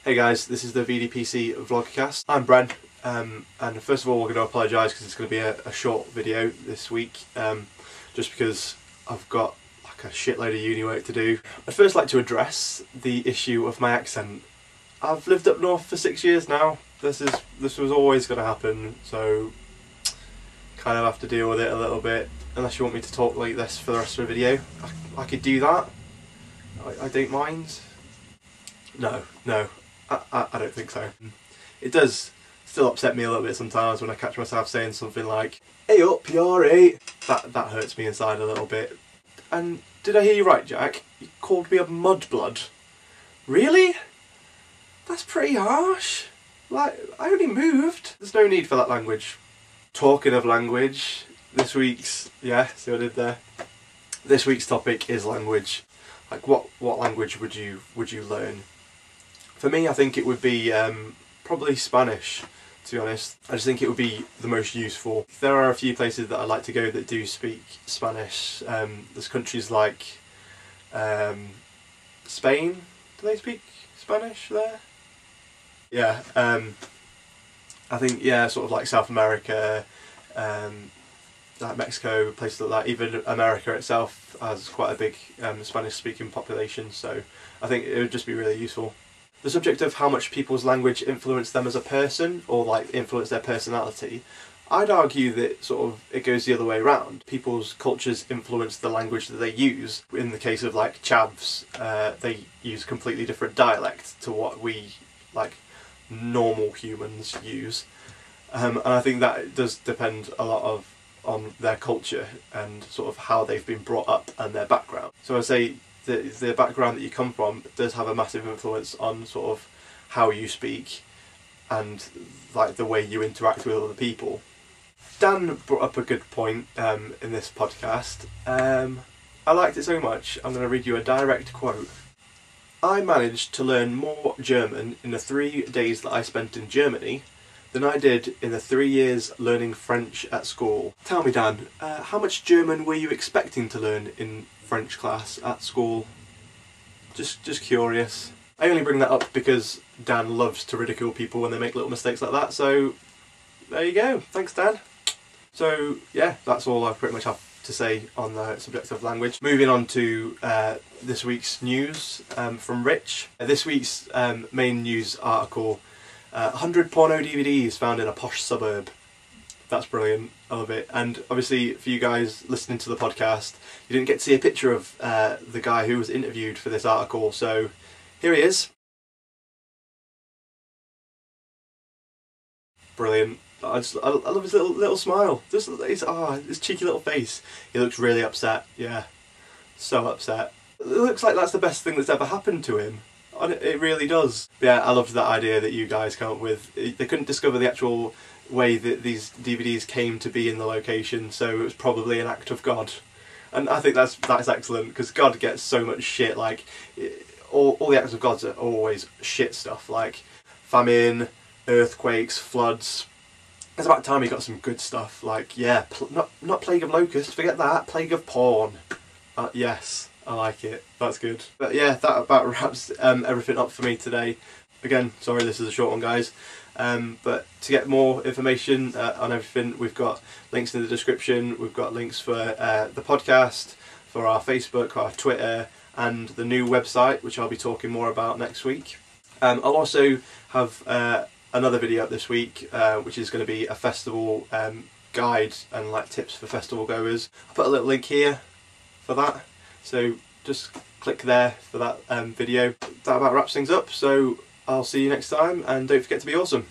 Hey guys, this is the VDPC vlogcast. I'm Bren, and first of all we're going to apologise because it's going to be a short video this week, just because I've got like a shitload of uni work to do. I'd first like to address the issue of my accent. I've lived up north for 6 years now. This was always going to happen, so kind of have to deal with it a little bit. Unless you want me to talk like this for the rest of the video, I could do that. I don't mind. No, I don't think so. It does still upset me a little bit sometimes when I catch myself saying something like, "Hey up, you're 8." That hurts me inside a little bit. And did I hear you right, Jack? You called me a mudblood. Really? That's pretty harsh. Like, I only moved. There's no need for that language. Talking of language, this week's, yeah, see what I did there? This week's topic is language. Like, what language would you learn? For me, I think it would be probably Spanish, to be honest. I just think it would be the most useful. There are a few places that I like to go that do speak Spanish. There's countries like Spain. Do they speak Spanish there? Yeah, I think, yeah, sort of like South America, like Mexico, places like that. Even America itself has quite a big Spanish-speaking population, so I think it would just be really useful. The subject of how much people's language influence them as a person, or like influence their personality, I'd argue that sort of it goes the other way around. People's cultures influence the language that they use. In the case of like chavs, they use completely different dialect to what we, like, normal humans use. And I think that does depend a lot on their culture and sort of how they've been brought up and their background. So I say the background that you come from does have a massive influence on sort of how you speak and like the way you interact with other people. Dan brought up a good point in this podcast. I liked it so much, I'm going to read you a direct quote. "I managed to learn more German in the 3 days that I spent in Germany than I did in the 3 years learning French at school." Tell me, Dan, how much German were you expecting to learn in French class at school? Just curious. I only bring that up because Dan loves to ridicule people when they make little mistakes like that, so there you go. Thanks, Dan. So yeah, that's all I pretty much have to say on the subject of language. Moving on to this week's news from Rich. This week's main news article: 100 porno DVDs found in a posh suburb. That's brilliant. I love it. And obviously, for you guys listening to the podcast, you didn't get to see a picture of the guy who was interviewed for this article, so here he is. Brilliant. I love his little smile. Just his cheeky little face. He looks really upset. Yeah, so upset. It looks like that's the best thing that's ever happened to him. And it really does. Yeah, I loved that idea that you guys came up with. They couldn't discover the actual way that these DVDs came to be in the location, so it was probably an act of God. And I think that's excellent, because God gets so much shit. Like, all the acts of God are always shit stuff, like famine, earthquakes, floods. It's about time he got some good stuff, like, yeah, not Plague of Locusts, forget that, Plague of Porn. Yes, I like it, that's good. But yeah, that about wraps everything up for me today. Again, sorry this is a short one, guys. But to get more information on everything, we've got links in the description. We've got links for the podcast, for our Facebook, our Twitter, and the new website, which I'll be talking more about next week. I'll also have another video up this week, which is going to be a festival guide and like tips for festival goers. I'll put a little link here for that, so just click there for that video. That about wraps things up, so I'll see you next time, and don't forget to be awesome.